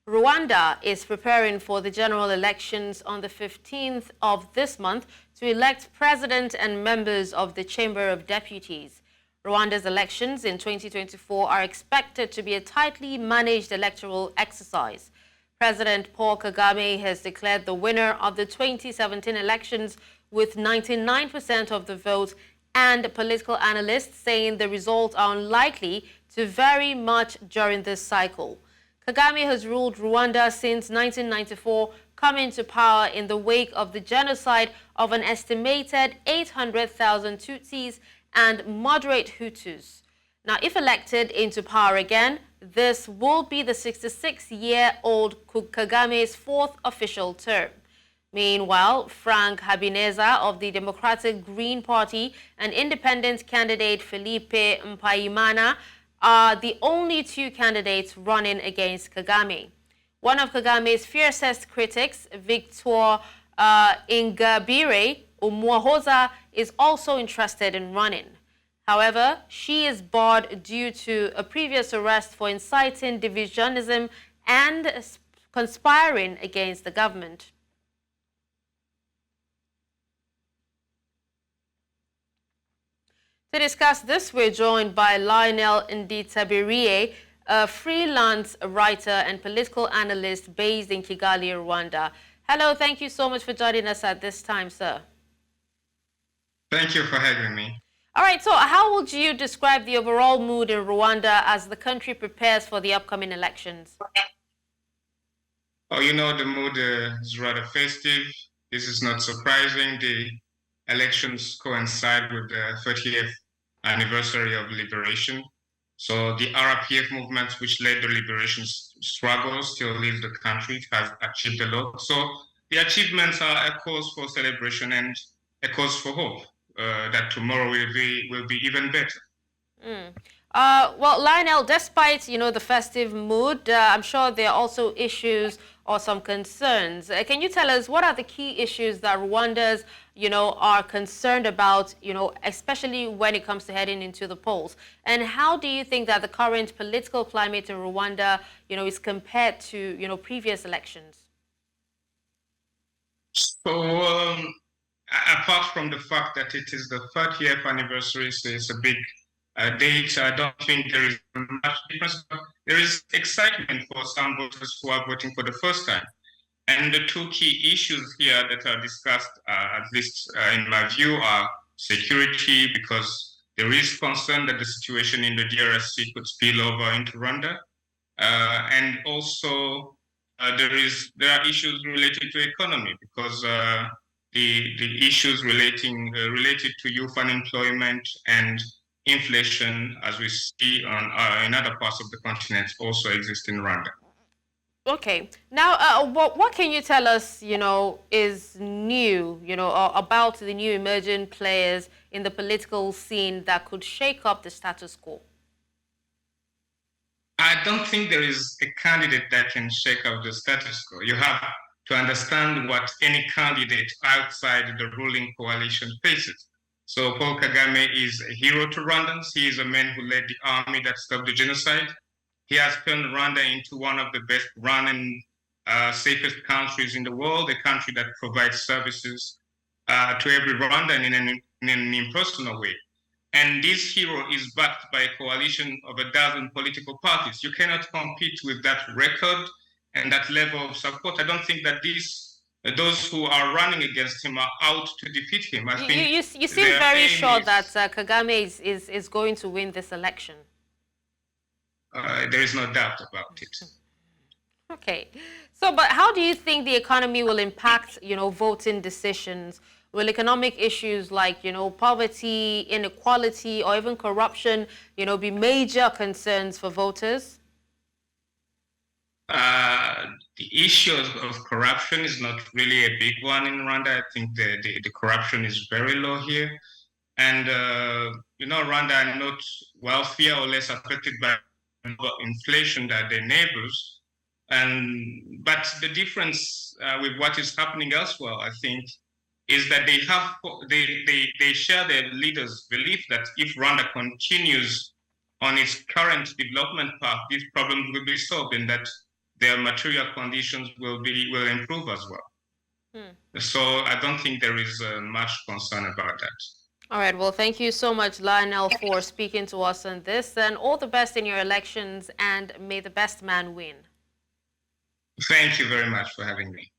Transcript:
Rwanda is preparing for the general elections on the 15th of this month to elect president and members of the Chamber of Deputies. Rwanda's elections in 2024 are expected to be a tightly managed electoral exercise. President Paul Kagame has declared the winner of the 2017 elections with 99% of the vote, and political analysts saying the results are unlikely to vary much during this cycle. Kagame has ruled Rwanda since 1994, coming to power in the wake of the genocide of an estimated 800,000 Tutsis and moderate Hutus. Now, if elected into power again, this will be the 66-year-old Kagame's fourth official term. Meanwhile, Frank Habineza of the Democratic Green Party and independent candidate Philippe Mpayimana are the only two candidates running against Kagame. One of Kagame's fiercest critics, Victoire Ingabire Umuhoza, is also interested in running. However, she is barred due to a previous arrest for inciting divisionism and conspiring against the government. To discuss this, we're joined by Lionel Nditabiriye, a freelance writer and political analyst based in Kigali, Rwanda. Hello, thank you so much for joining us at this time, sir. Thank you for having me. All right, so how would you describe the overall mood in Rwanda as the country prepares for the upcoming elections? Oh, you know, the mood is rather festive. This is not surprising. The elections coincide with the 30th anniversary of liberation. So the RPF movement, which led the liberation struggle, still leads the country, has achieved a lot. So the achievements are a cause for celebration and a cause for hope that tomorrow will be even better. Well, Lionel, despite, the festive mood, I'm sure there are also issues or some concerns. Can you tell us what are the key issues that Rwandans, are concerned about, especially when it comes to heading into the polls? And how do you think that the current political climate in Rwanda, is compared to, previous elections? So, apart from the fact that it is the 30th anniversary, so it's a big date, I don't think there is much difference. There is excitement for some voters who are voting for the first time. And the two key issues here that are discussed, at least in my view, are security, because there is concern that the situation in the DRC could spill over into Rwanda. And also, there are issues related to economy, because the issues related to youth unemployment and inflation, as we see in other parts of the continent, also exist in Rwanda. Okay. Now, what can you tell us, is new, about the new emerging players in the political scene that could shake up the status quo? I don't think there is a candidate that can shake up the status quo. You have to understand what any candidate outside the ruling coalition faces. So Paul Kagame is a hero to Rwandans. He is a man who led the army that stopped the genocide. He has turned Rwanda into one of the best run and safest countries in the world, a country that provides services to every Rwandan in an impersonal way. And this hero is backed by a coalition of a dozen political parties. You cannot compete with that record and that level of support. I don't think that those who are running against him are out to defeat him. I think you seem very sure that Kagame is going to win this election. There is no doubt about it. Okay. So, but how do you think the economy will impact, voting decisions? Will economic issues like, poverty, inequality, or even corruption, be major concerns for voters? The issue of corruption is not really a big one in Rwanda. I think the corruption is very low here. And, Rwanda are not wealthier or less affected by inflation than their neighbors. But the difference with what is happening elsewhere, I think, is that they share their leaders' belief that if Rwanda continues on its current development path, these problems will be solved, and that their material conditions will improve as well. So I don't think there is much concern about that. All right. Well, thank you so much, Lionel, for speaking to us on this, and all the best in your elections, and may the best man win. Thank you very much for having me.